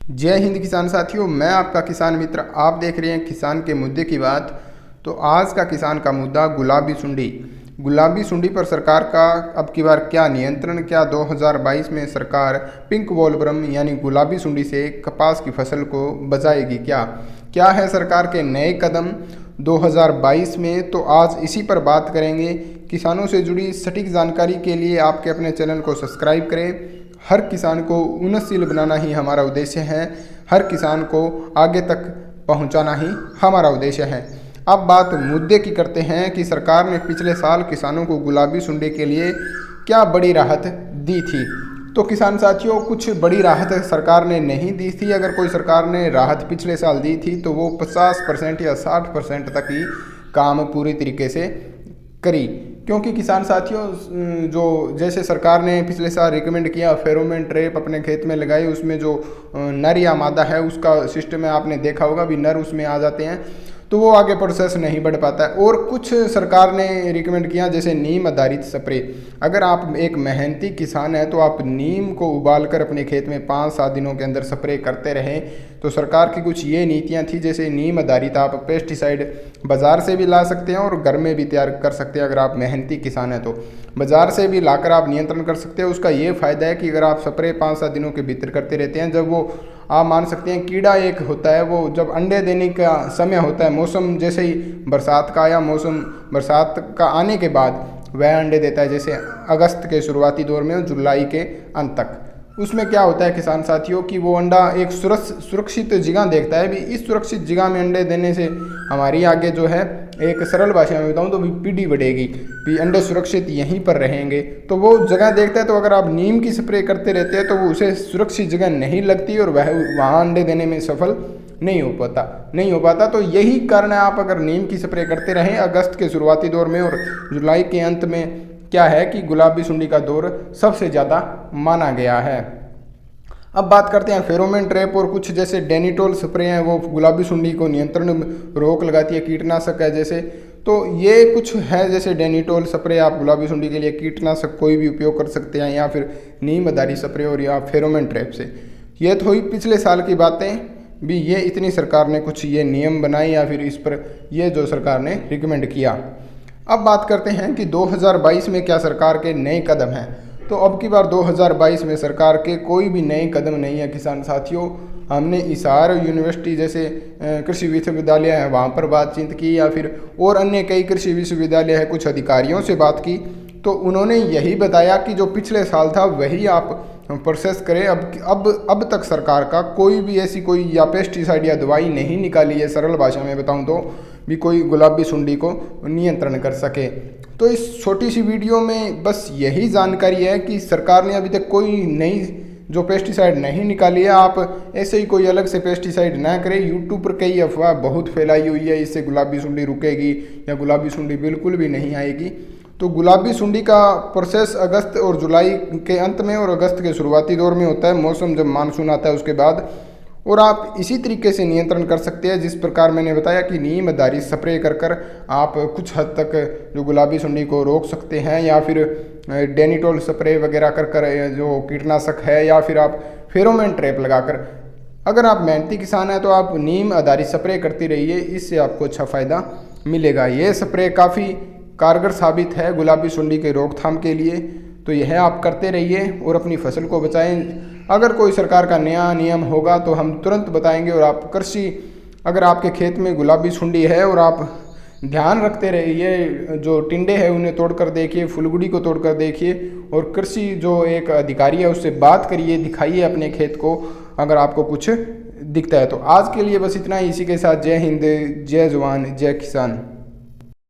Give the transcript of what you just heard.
जय हिंद किसान साथियों, मैं आपका किसान मित्र। आप देख रहे हैं किसान के मुद्दे की बात। तो आज का किसान का मुद्दा गुलाबी सुंडी। गुलाबी सुंडी पर सरकार का अब की बार क्या नियंत्रण? क्या 2022 में सरकार पिंक वॉलवर्म यानी गुलाबी सुंडी से कपास की फसल को बचाएगी? क्या है सरकार के नए कदम 2022 में? तो आज इसी पर बात करेंगे। किसानों से जुड़ी सटीक जानकारी के लिए आपके अपने चैनल को सब्सक्राइब करें। हर किसान को उन्नतशील बनाना ही हमारा उद्देश्य है। हर किसान को आगे तक पहुंचाना ही हमारा उद्देश्य है। अब बात मुद्दे की करते हैं कि सरकार ने पिछले साल किसानों को गुलाबी सुंडी के लिए क्या बड़ी राहत दी थी। तो किसान साथियों, कुछ बड़ी राहत सरकार ने नहीं दी थी। अगर कोई सरकार ने राहत पिछले साल दी थी तो वो 50% या 60% तक ही काम पूरी तरीके से करी। क्योंकि किसान साथियों, जो जैसे सरकार ने पिछले साल रिकमेंड किया फेरोमोन ट्रैप अपने खेत में लगाई, उसमें जो नर या मादा है उसका सिस्टम है, आपने देखा होगा भी नर उसमें आ जाते हैं तो वो आगे प्रोसेस नहीं बढ़ पाता है। और कुछ सरकार ने रिकमेंड किया जैसे नीम आधारित स्प्रे। अगर आप एक मेहनती किसान हैं तो आप नीम को उबाल कर अपने खेत में 5-7 दिनों के अंदर स्प्रे करते रहें। तो सरकार की कुछ ये नीतियाँ थी, जैसे नीम आधारित आप पेस्टिसाइड बाज़ार से भी ला सकते हैं और घर में भी तैयार कर सकते हैं। अगर आप मेहनती किसान हैं तो बाज़ार से भी लाकर आप नियंत्रण कर सकते हैं। उसका ये फ़ायदा है कि अगर आप स्प्रे 5-7 दिनों के भीतर करते रहते हैं, जब वो आप मान सकते हैं कीड़ा एक होता है, वो जब अंडे देने का समय होता है, मौसम जैसे ही बरसात का या मौसम बरसात का आने के बाद वह अंडे देता है, जैसे अगस्त के शुरुआती दौर में और जुलाई के अंत तक। उसमें क्या होता है किसान साथियों कि वो अंडा एक सुरक्षित जगह देखता है। भी इस सुरक्षित जगह में अंडे देने से हमारी आगे जो है, एक सरल भाषा में बताऊं तो भी पीढ़ी बढ़ेगी, भी अंडे सुरक्षित यहीं पर रहेंगे। तो वो जगह देखता है। तो अगर आप नीम की स्प्रे करते रहते हैं तो वो उसे सुरक्षित जगह नहीं लगती और वह वहाँ अंडे देने में सफल नहीं हो पाता। तो यही कारण है, आप अगर नीम की स्प्रे करते रहें अगस्त के शुरुआती दौर में और जुलाई के अंत में, क्या है कि गुलाबी सुंडी का दौर सबसे ज़्यादा माना गया है। अब बात करते हैं फेरोमोन ट्रैप और कुछ जैसे डेनिटोल स्प्रे हैं, वो गुलाबी सुंडी को नियंत्रण में रोक लगाती है, कीटनाशक है जैसे। तो ये कुछ है जैसे डेनिटोल स्प्रे, आप गुलाबी सुंडी के लिए कीटनाशक कोई भी उपयोग कर सकते हैं, या फिर नीम आधारित स्प्रे और या फेरोमोन ट्रैप से। ये तो हुई पिछले साल की बातें भी। ये इतनी सरकार ने कुछ ये नियम बनाए या फिर इस पर ये जो सरकार ने रिकमेंड किया। अब बात करते हैं कि 2022 में क्या सरकार के नए कदम हैं। तो अब की बार 2022 में सरकार के कोई भी नए कदम नहीं है किसान साथियों। हमने हिसार यूनिवर्सिटी जैसे कृषि विश्वविद्यालय है वहाँ पर बातचीत की, या फिर और अन्य कई कृषि विश्वविद्यालय है, कुछ अधिकारियों से बात की। तो उन्होंने यही बताया कि जो पिछले साल था वही आप प्रोसेस करें। अब तक सरकार का कोई भी ऐसी कोई या पेस्टिसाइड या दवाई नहीं निकाली है, सरल भाषा में बताऊं तो, भी कोई गुलाबी सुंडी को नियंत्रण कर सके। तो इस छोटी सी वीडियो में बस यही जानकारी है कि सरकार ने अभी तक कोई नई जो पेस्टिसाइड नहीं निकाली है। आप ऐसे ही कोई अलग से पेस्टिसाइड ना करें। यूट्यूब पर कई अफवाह बहुत फैलाई हुई है, इससे गुलाबी सुंडी रुकेगी या गुलाबी सुंडी बिल्कुल भी नहीं आएगी। तो गुलाबी सुंडी का प्रोसेस अगस्त और जुलाई के अंत में और अगस्त के शुरुआती दौर में होता है, मौसम जब मानसून आता है उसके बाद। और आप इसी तरीके से नियंत्रण कर सकते हैं जिस प्रकार मैंने बताया कि नीम आधारित स्प्रे कर आप कुछ हद तक जो गुलाबी सुंडी को रोक सकते हैं, या फिर डेनिटोल स्प्रे वगैरह कर जो कीटनाशक है, या फिर आप फेरोमोन ट्रैप लगाकर। अगर आप मेहनती किसान हैं तो आप नीम आधारित स्प्रे करती रहिए, इससे आपको अच्छा फ़ायदा मिलेगा। ये स्प्रे काफ़ी कारगर साबित है गुलाबी सुंडी के रोकथाम के लिए। तो यह आप करते रहिए और अपनी फसल को बचाएं। अगर कोई सरकार का नया नियम होगा तो हम तुरंत बताएंगे। और आप अगर आपके खेत में गुलाबी सुंडी है और आप ध्यान रखते रहिए, जो टिंडे हैं उन्हें तोड़कर देखिए, फुलगुड़ी को तोड़कर देखिए, और कृषि जो एक अधिकारी है उससे बात करिए, दिखाइए अपने खेत को अगर आपको कुछ दिखता है। तो आज के लिए बस इतना ही। इसी के साथ जय हिंद, जय जवान, जय किसान।